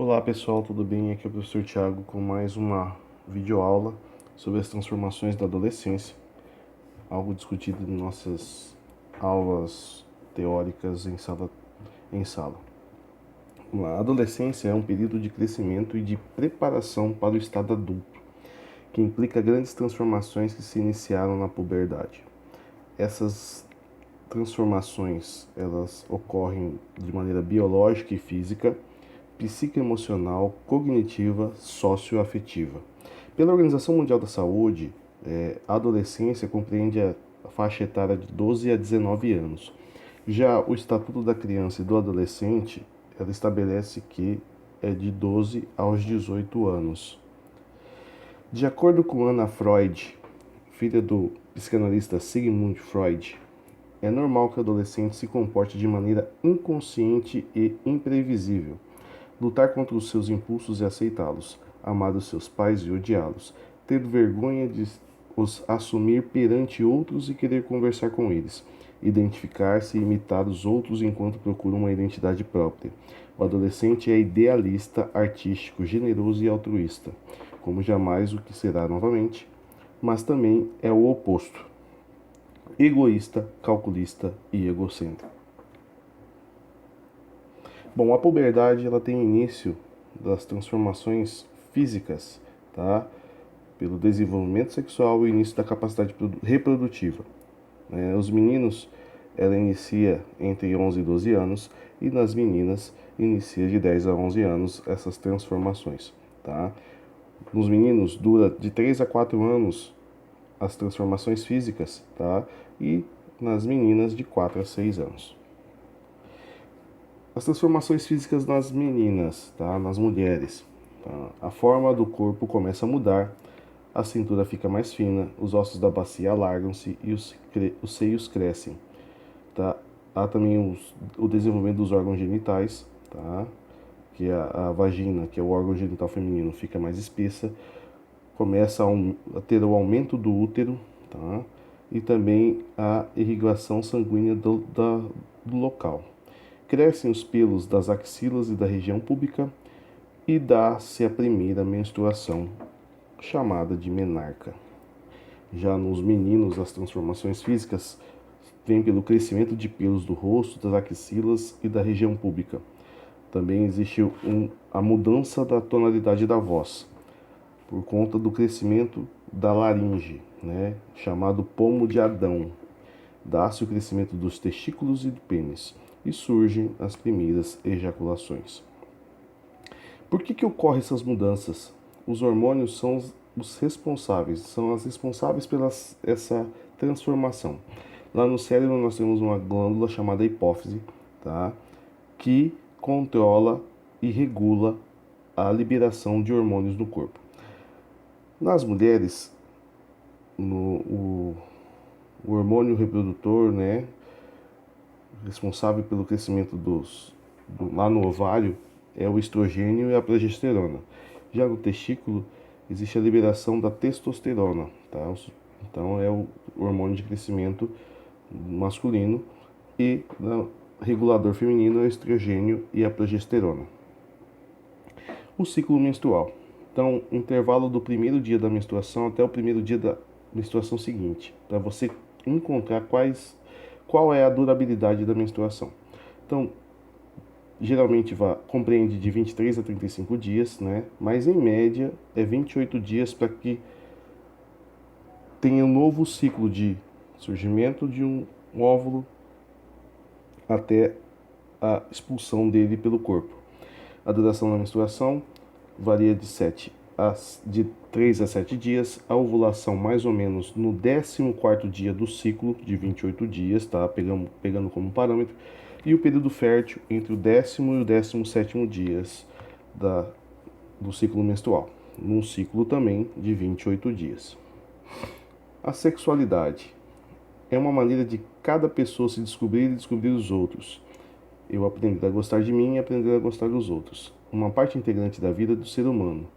Olá pessoal, tudo bem? Aqui é o professor Thiago com mais uma videoaula sobre as transformações da adolescência, algo discutido em nossas aulas teóricas em sala. Vamos lá. A adolescência é um período de crescimento e de preparação para o estado adulto, que implica grandes transformações que se iniciaram na puberdade. Essas transformações, elas ocorrem de maneira biológica e física, psicoemocional, cognitiva, socioafetiva. Pela Organização Mundial da Saúde, a adolescência compreende a faixa etária de 12 a 19 anos. Já o Estatuto da Criança e do Adolescente, ela estabelece que é de 12 aos 18 anos. De acordo com Anna Freud, filha do psicanalista Sigmund Freud, é normal que o adolescente se comporte de maneira inconsciente e imprevisível. Lutar contra os seus impulsos e aceitá-los, amar os seus pais e odiá-los, ter vergonha de os assumir perante outros e querer conversar com eles, identificar-se e imitar os outros enquanto procura uma identidade própria. O adolescente é idealista, artístico, generoso e altruísta, como jamais o que será novamente, mas também é o oposto, egoísta, calculista e egocêntrico. Bom, a puberdade ela tem início das transformações físicas, tá? Pelo desenvolvimento sexual e início da capacidade reprodutiva. Os meninos, ela inicia entre 11 e 12 anos e nas meninas inicia de 10 a 11 anos essas transformações, tá? Nos meninos dura de 3 a 4 anos as transformações físicas, tá? E nas meninas de 4 a 6 anos. As transformações físicas nas meninas, tá? Nas mulheres. Tá? A forma do corpo começa a mudar, a cintura fica mais fina, os ossos da bacia alargam-se e os seios crescem. Tá? Há também o desenvolvimento dos órgãos genitais, tá? Que é a vagina, que é o órgão genital feminino, fica mais espessa, começa a ter o aumento do útero, tá? E também a irrigação sanguínea do local. Crescem os pelos das axilas e da região púbica e dá-se a primeira menstruação, chamada de menarca. Já nos meninos, as transformações físicas vêm pelo crescimento de pelos do rosto, das axilas e da região púbica. Também existe a mudança da tonalidade da voz, por conta do crescimento da laringe, chamado pomo de Adão. Dá-se o crescimento dos testículos e do pênis e surgem as primeiras ejaculações. Por que ocorrem essas mudanças? Os hormônios são os responsáveis, são as responsáveis pela essa transformação. Lá no cérebro nós temos uma glândula chamada hipófise, tá? Que controla e regula a liberação de hormônios no corpo. Nas mulheres, o hormônio reprodutor, responsável pelo crescimento lá no ovário, é o estrogênio e a progesterona. Já no testículo, existe a liberação da testosterona, tá? Então é o hormônio de crescimento masculino e o regulador feminino é o estrogênio e a progesterona. O ciclo menstrual. Então, intervalo do primeiro dia da menstruação até o primeiro dia da menstruação seguinte, para você encontrar qual é a durabilidade da menstruação. Então, geralmente compreende de 23 a 35 dias, mas em média é 28 dias para que tenha um novo ciclo de surgimento de um óvulo até a expulsão dele pelo corpo. A duração da menstruação varia de 3 a 7 dias, a ovulação mais ou menos no 14º dia do ciclo, de 28 dias, tá? Pegando como parâmetro, e o período fértil entre o 10º e o 17º dias do ciclo menstrual, num ciclo também de 28 dias. A sexualidade é uma maneira de cada pessoa se descobrir e descobrir os outros. Eu aprender a gostar de mim e aprender a gostar dos outros. Uma parte integrante da vida do ser humano.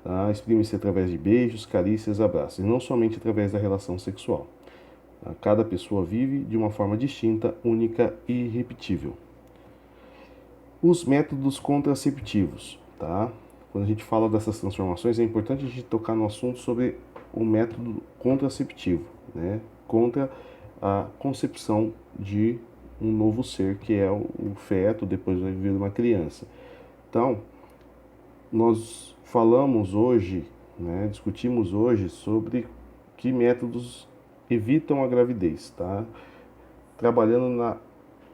Tá? Exprime-se através de beijos, carícias, abraços, e não somente através da relação sexual. Tá? Cada pessoa vive de uma forma distinta, única e irrepetível. Os métodos contraceptivos. tá? Quando a gente fala dessas transformações, é importante a gente tocar no assunto sobre o método contraceptivo, né? Contra a concepção de um novo ser, que é o feto, depois vai vir uma criança. Então, nós falamos hoje, né, discutimos hoje sobre que métodos evitam a gravidez, tá? Trabalhando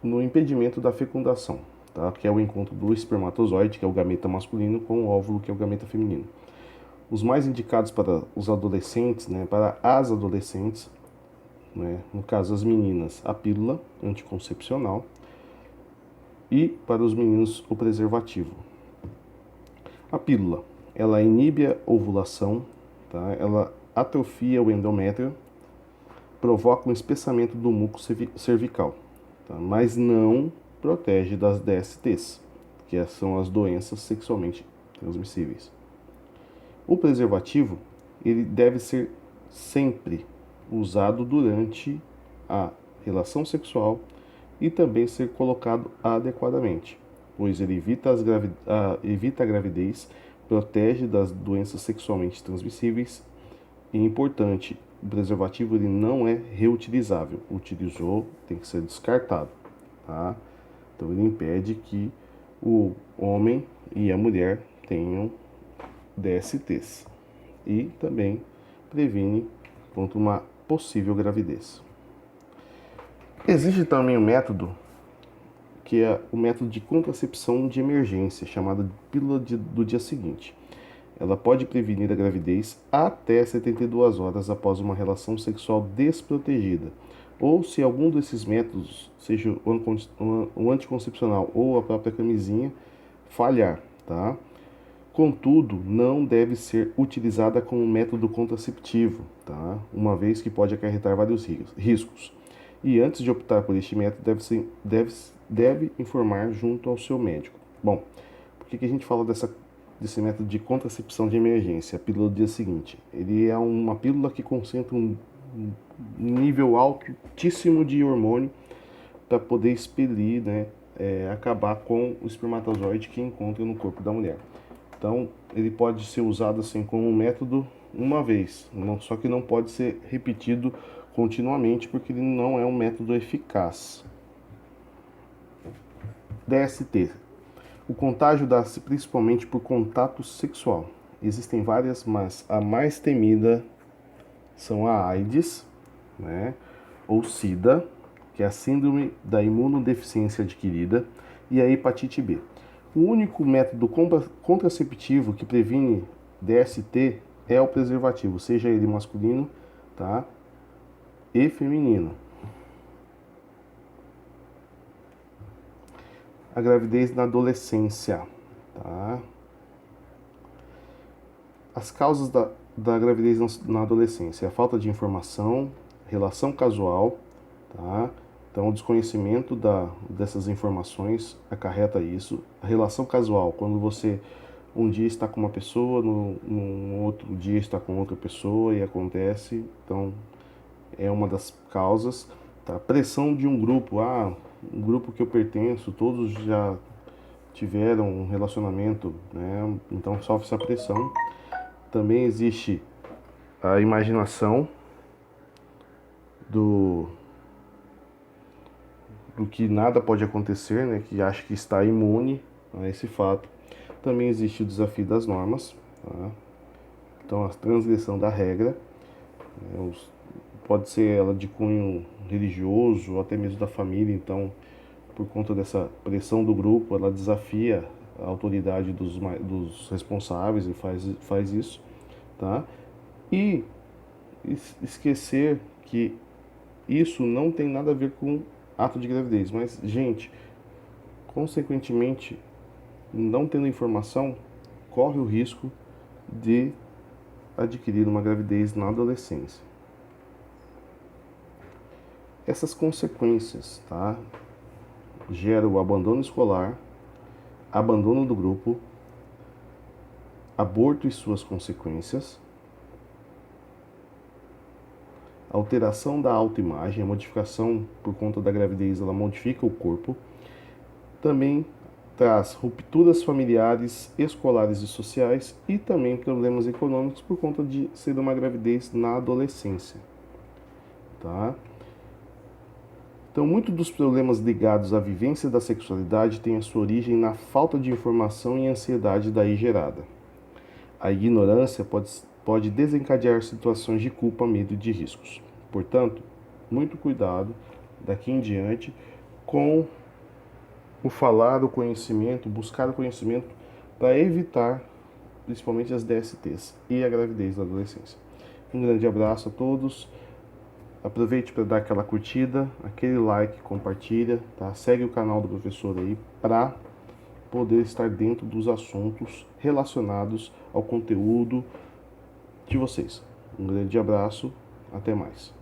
no impedimento da fecundação, tá? Que é o encontro do espermatozoide, que é o gameta masculino, com o óvulo, que é o gameta feminino. Os mais indicados para os adolescentes, né, para as adolescentes, né, no caso as meninas, a pílula anticoncepcional, e para os meninos o preservativo. A pílula, ela inibe a ovulação, tá? Ela atrofia o endométrio, provoca um espessamento do muco cervical, tá? Mas não protege das DSTs, que são as doenças sexualmente transmissíveis. O preservativo, ele deve ser sempre usado durante a relação sexual e também ser colocado adequadamente, pois ele evita a gravidez, protege das doenças sexualmente transmissíveis e, importante, o preservativo ele não é reutilizável. Utilizou, tem que ser descartado, tá? Então ele impede que o homem e a mulher tenham DSTs e também previne contra uma possível gravidez. Existe também um método que é o método de contracepção de emergência, chamado de pílula do dia seguinte. Ela pode prevenir a gravidez até 72 horas após uma relação sexual desprotegida, ou se algum desses métodos, seja o anticoncepcional ou a própria camisinha, falhar, tá? Contudo, não deve ser utilizada como método contraceptivo, tá? Uma vez que pode acarretar vários riscos. E antes de optar por este método, deve informar junto ao seu médico. Bom, por que a gente fala desse método de contracepção de emergência, a pílula do dia seguinte? Ele é uma pílula que concentra um nível altíssimo de hormônio para poder expelir, né, acabar com o espermatozoide que encontra no corpo da mulher. Então, ele pode ser usado assim como um método uma vez, só que não pode ser repetido continuamente porque ele não é um método eficaz. DST. O contágio dá-se principalmente por contato sexual. Existem várias, mas a mais temida são a AIDS, né, ou SIDA, que é a síndrome da imunodeficiência adquirida, e a hepatite B. O único método contraceptivo que previne DST é o preservativo, seja ele masculino, tá, e feminino. A gravidez na adolescência, tá? As causas da gravidez na adolescência: a falta de informação, relação casual, tá? Então, o desconhecimento dessas informações acarreta isso. A relação casual, quando você um dia está com uma pessoa, no outro dia está com outra pessoa e acontece, então é uma das causas. Tá? Pressão de um grupo, um grupo que eu pertenço, todos já tiveram um relacionamento, né? Então sofre essa pressão. Também existe a imaginação do que nada pode acontecer, né? Que acha que está imune a esse fato. Também existe o desafio das normas, tá? Então a transgressão da regra, né? Pode ser ela de cunho religioso ou até mesmo da família, então por conta dessa pressão do grupo, ela desafia a autoridade dos responsáveis e faz isso, tá? E esquecer que isso não tem nada a ver com ato de gravidez, mas, gente, consequentemente, não tendo informação, corre o risco de adquirir uma gravidez na adolescência. Essas consequências, tá, geram o abandono escolar, abandono do grupo, aborto e suas consequências, alteração da autoimagem, a modificação por conta da gravidez, ela modifica o corpo. Também traz rupturas familiares, escolares e sociais e também problemas econômicos por conta de ser uma gravidez na adolescência, tá? Então, muitos dos problemas ligados à vivência da sexualidade têm a sua origem na falta de informação e ansiedade daí gerada. A ignorância pode desencadear situações de culpa, medo e de riscos. Portanto, muito cuidado daqui em diante com o falar, o conhecimento, buscar o conhecimento para evitar principalmente as DSTs e a gravidez da adolescência. Um grande abraço a todos. Aproveite para dar aquela curtida, aquele like, compartilha, tá? Segue o canal do professor aí para poder estar dentro dos assuntos relacionados ao conteúdo de vocês. Um grande abraço, até mais.